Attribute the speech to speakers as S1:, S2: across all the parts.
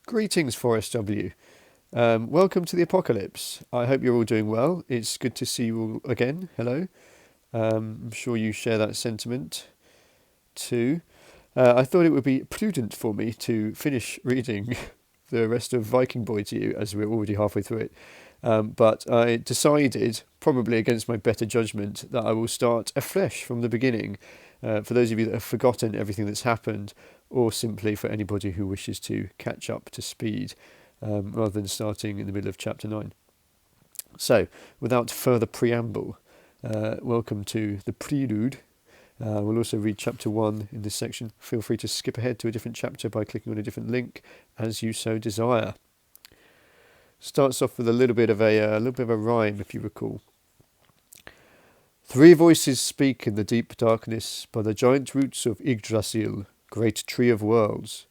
S1: Greetings, Forest W. Welcome to the apocalypse. I hope you're all doing well. It's good to see you all again. Hello. I'm sure you share that sentiment too. I thought it would be prudent for me to finish reading the rest of Viking Boy to you, as we're already halfway through it. But I decided, probably against my better judgment, that I will start afresh from the beginning. For those of you that have forgotten everything that's happened, or simply for anybody who wishes to catch up to speed, rather than starting in the middle of chapter 9. So, without further preamble, welcome to the prelude. We'll also read chapter 1 in this section. Feel free to skip ahead to a different chapter by clicking on a different link, as you so desire. Starts off with a little bit of a rhyme, if you recall. Three voices speak in the deep darkness by the giant roots of Yggdrasil, great tree of worlds,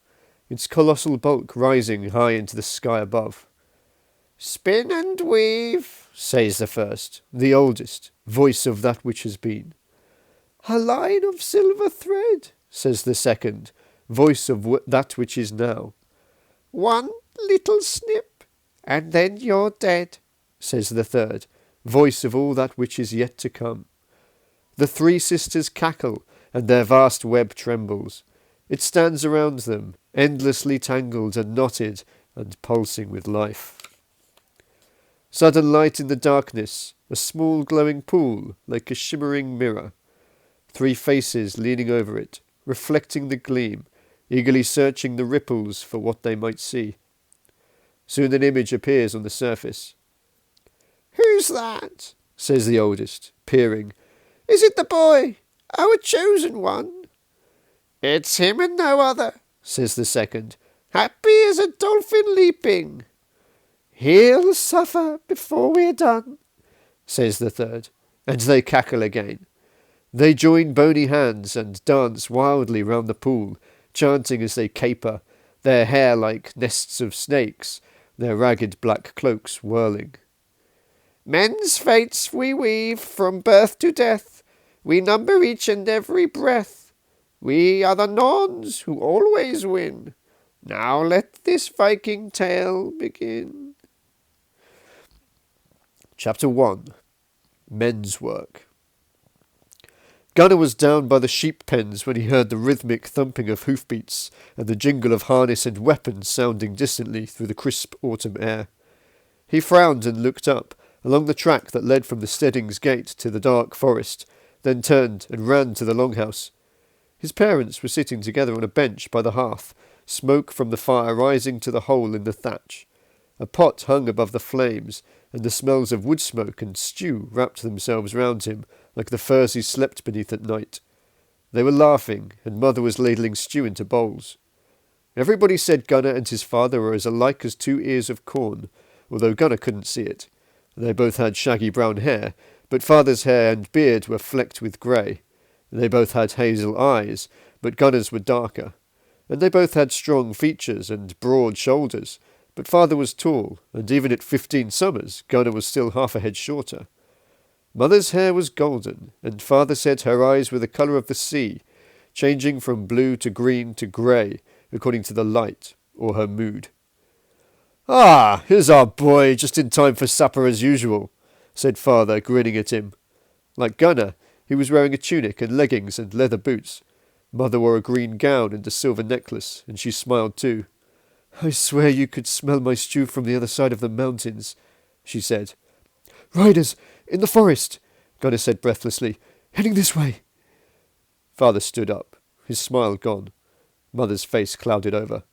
S1: its colossal bulk rising high into the sky above. Spin and weave, says the first, the oldest, voice of that which has been. A line of silver thread, says the second, voice of that which is now. One little snip, and then you're dead, says the third, voice of all that which is yet to come. The three sisters cackle, and their vast web trembles. It stands around them, endlessly tangled and knotted, and pulsing with life. Sudden light in the darkness, a small glowing pool, like a shimmering mirror. Three faces leaning over it, reflecting the gleam, eagerly searching the ripples for what they might see. Soon an image appears on the surface. Who's that? Says the oldest, peering. Is it the boy, our chosen one? It's him and no other, says the second, happy as a dolphin leaping. He'll suffer before we're done, says the third, and they cackle again. They join bony hands and dance wildly round the pool, chanting as they caper, their hair like nests of snakes, their ragged black cloaks whirling. Men's fates we weave from birth to death. We number each and every breath. We are the Norns who always win. Now let this Viking tale begin. Chapter 1. Men's Work. Gunnar was down by the sheep pens when he heard the rhythmic thumping of hoofbeats and the jingle of harness and weapons sounding distantly through the crisp autumn air. He frowned and looked up, along the track that led from the Steadings Gate to the dark forest, then turned and ran to the longhouse. His parents were sitting together on a bench by the hearth, smoke from the fire rising to the hole in the thatch. A pot hung above the flames, and the smells of wood smoke and stew wrapped themselves round him like the furs he slept beneath at night. They were laughing, and Mother was ladling stew into bowls. Everybody said Gunnar and his father were as alike as two ears of corn, although Gunnar couldn't see it. They both had shaggy brown hair, but Father's hair and beard were flecked with grey. They both had hazel eyes, but Gunnar's were darker. And they both had strong features and broad shoulders, but Father was tall, and even at 15 summers, Gunnar was still half a head shorter. Mother's hair was golden, and Father said her eyes were the colour of the sea, changing from blue to green to grey, according to the light or her mood. Ah, here's our boy, just in time for supper as usual, said Father, grinning at him. Like Gunnar, he was wearing a tunic and leggings and leather boots. Mother wore a green gown and a silver necklace, and she smiled too. I swear you could smell my stew from the other side of the mountains, she said. Riders, in the forest, Gunnar said breathlessly. Heading this way. Father stood up, his smile gone. Mother's face clouded over.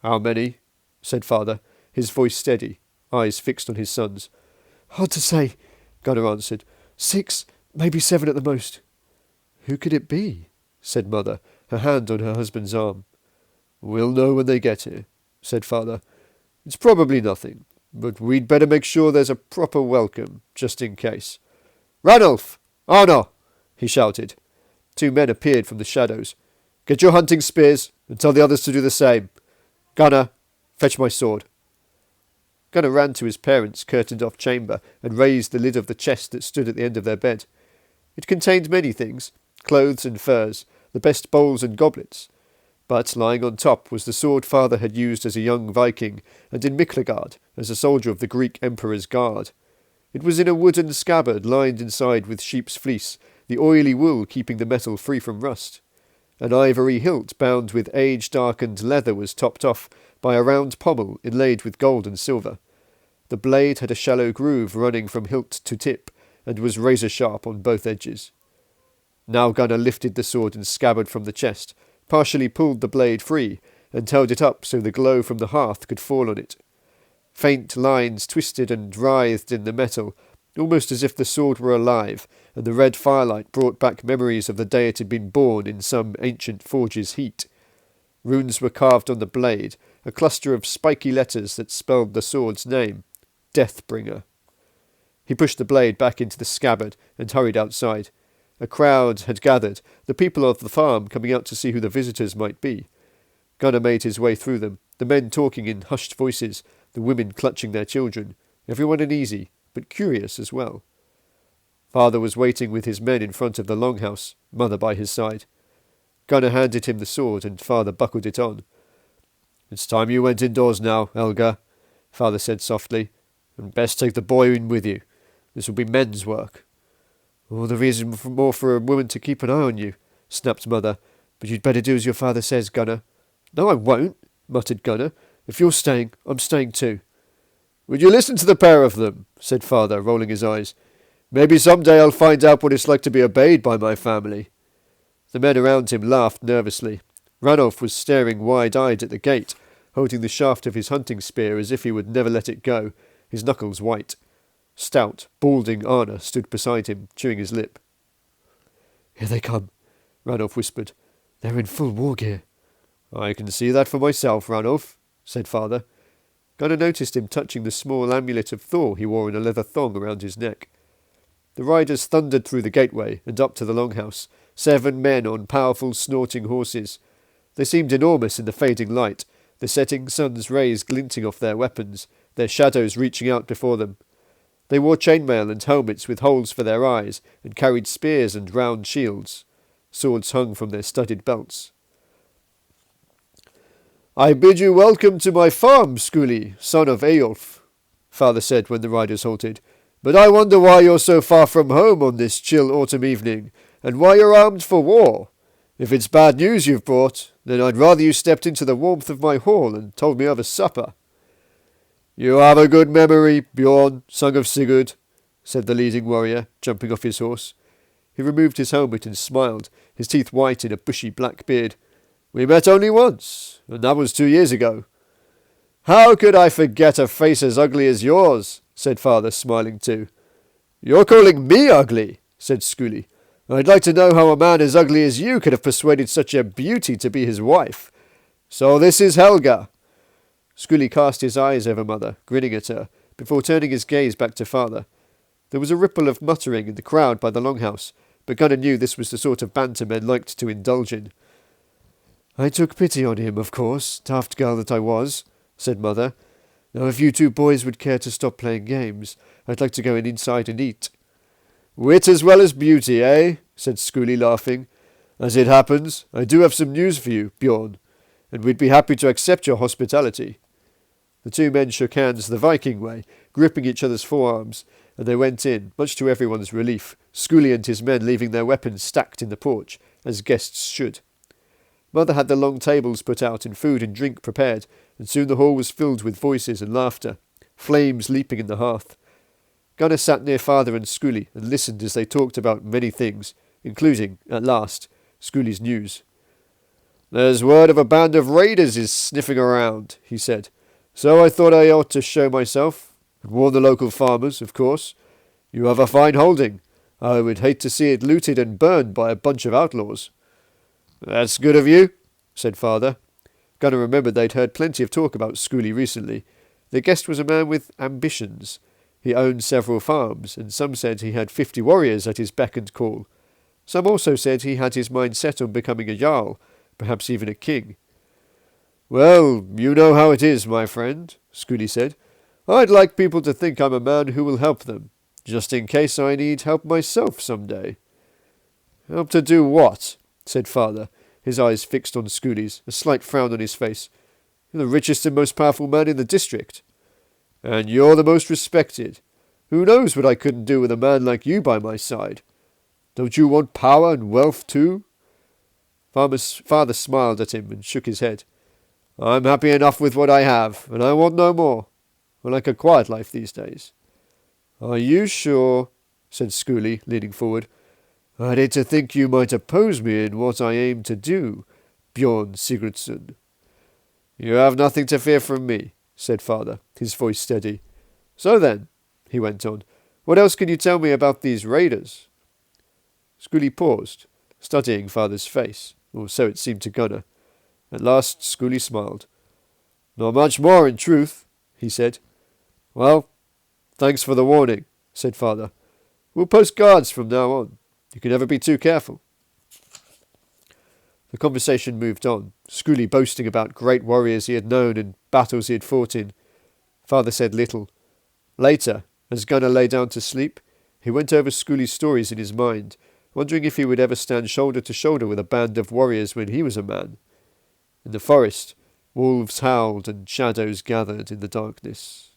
S1: How many? Said Father, his voice steady, eyes fixed on his son's. Hard to say, Gunnar answered. 6, maybe 7 at the most. Who could it be? Said Mother, her hand on her husband's arm. We'll know when they get here, said Father. It's probably nothing, but we'd better make sure there's a proper welcome, just in case. Ranulf! Arnor! He shouted. 2 men appeared from the shadows. Get your hunting spears, and tell the others to do the same. Gunnar, fetch my sword. Gunnar ran to his parents' curtained-off chamber and raised the lid of the chest that stood at the end of their bed. It contained many things, clothes and furs, the best bowls and goblets. But lying on top was the sword father had used as a young Viking and in Miklagard as a soldier of the Greek Emperor's guard. It was in a wooden scabbard lined inside with sheep's fleece, the oily wool keeping the metal free from rust. An ivory hilt bound with age-darkened leather was topped off by a round pommel inlaid with gold and silver. The blade had a shallow groove running from hilt to tip, and was razor-sharp on both edges. Now Gunnar lifted the sword and scabbard from the chest, partially pulled the blade free, and held it up so the glow from the hearth could fall on it. Faint lines twisted and writhed in the metal, almost as if the sword were alive, and the red firelight brought back memories of the day it had been born in some ancient forge's heat. Runes were carved on the blade, a cluster of spiky letters that spelled the sword's name, Deathbringer. He pushed the blade back into the scabbard and hurried outside. A crowd had gathered, the people of the farm coming out to see who the visitors might be. Gunnar made his way through them, the men talking in hushed voices, the women clutching their children, everyone uneasy, but curious as well. Father was waiting with his men in front of the longhouse, mother by his side. Gunnar handed him the sword, and father buckled it on. "It's time you went indoors now, Helga," father said softly, "and best take the boy in with you. This will be men's work." "All the reason more for a woman to keep an eye on you," snapped mother. "But you'd better do as your father says, Gunnar." "No, I won't," muttered Gunnar. "If you're staying, I'm staying too." "Would you listen to the pair of them?" said father, rolling his eyes. "Maybe someday I'll find out what it's like to be obeyed by my family." The men around him laughed nervously. Ranulf was staring wide-eyed at the gate, holding the shaft of his hunting spear as if he would never let it go, his knuckles white. Stout, balding Arna stood beside him, chewing his lip. "Here they come," Ranulf whispered. "They're in full war gear." "I can see that for myself, Ranulf," said father. Gunnar noticed him touching the small amulet of Thor he wore in a leather thong around his neck. The riders thundered through the gateway and up to the longhouse, 7 men on powerful snorting horses. They seemed enormous in the fading light, the setting sun's rays glinting off their weapons, their shadows reaching out before them. They wore chainmail and helmets with holes for their eyes, and carried spears and round shields. Swords hung from their studded belts. "I bid you welcome to my farm, Skuli, son of Eyjolf," father said when the riders halted. "But I wonder why you're so far from home on this chill autumn evening, and why you're armed for war. If it's bad news you've brought, then I'd rather you stepped into the warmth of my hall and told me of a supper." "You have a good memory, Bjorn, son of Sigurd," said the leading warrior, jumping off his horse. He removed his helmet and smiled, his teeth white in a bushy black beard. "We met only once, and that was 2 years ago." "How could I forget a face as ugly as yours?" said father, smiling too. "You're calling me ugly," said Skuli. "I'd like to know how a man as ugly as you could have persuaded such a beauty to be his wife. So this is Helga." Skuli cast his eyes over mother, grinning at her, before turning his gaze back to father. There was a ripple of muttering in the crowd by the longhouse, but Gunnar knew this was the sort of banter men liked to indulge in. "I took pity on him, of course, daft girl that I was," said mother. "Now if you 2 boys would care to stop playing games, I'd like to go inside and eat." "Wit as well as beauty, eh?" said Skuli, laughing. "As it happens, I do have some news for you, Bjorn, and we'd be happy to accept your hospitality." The 2 men shook hands the Viking way, gripping each other's forearms, and they went in, much to everyone's relief, Skuli and his men leaving their weapons stacked in the porch, as guests should. Mother had the long tables put out and food and drink prepared, and soon the hall was filled with voices and laughter, flames leaping in the hearth. Gunnar sat near father and Skuli and listened as they talked about many things, including, at last, Skuli's news. "There's word of a band of raiders is sniffing around," he said. "So I thought I ought to show myself, and warn the local farmers, of course. You have a fine holding. I would hate to see it looted and burned by a bunch of outlaws." "That's good of you," said father. Gunnar remembered they'd heard plenty of talk about Skuli recently. Their guest was a man with ambitions. He owned several farms, and some said he had 50 warriors at his beck and call. Some also said he had his mind set on becoming a jarl, perhaps even a king. "Well, you know how it is, my friend," Skuli said. "I'd like people to think I'm a man who will help them, just in case I need help myself some day." "Help to do what?" said father, his eyes fixed on Schooley's, a slight frown on his face. "You're the richest and most powerful man in the district. And you're the most respected. Who knows what I couldn't do with a man like you by my side? Don't you want power and wealth too?" Father smiled at him and shook his head. "I'm happy enough with what I have, and I want no more. I like a quiet life these days." "Are you sure?" said Schooley, leaning forward. "I'd hate to think you might oppose me in what I aim to do, Bjorn Sigurdsson." "You have nothing to fear from me," said Father, his voice steady. "So then," he went on, "what else can you tell me about these raiders?" Schooley paused, studying Father's face, or so it seemed to Gunnar. At last Schooley smiled. "Not much more, in truth," he said. "Well, thanks for the warning," said Father. "We'll post guards from now on. You can never be too careful." The conversation moved on, Schooley boasting about great warriors he had known and battles he had fought in. Father said little. Later, as Gunnar lay down to sleep, he went over Schooley's stories in his mind, wondering if he would ever stand shoulder to shoulder with a band of warriors when he was a man. In the forest, wolves howled and shadows gathered in the darkness.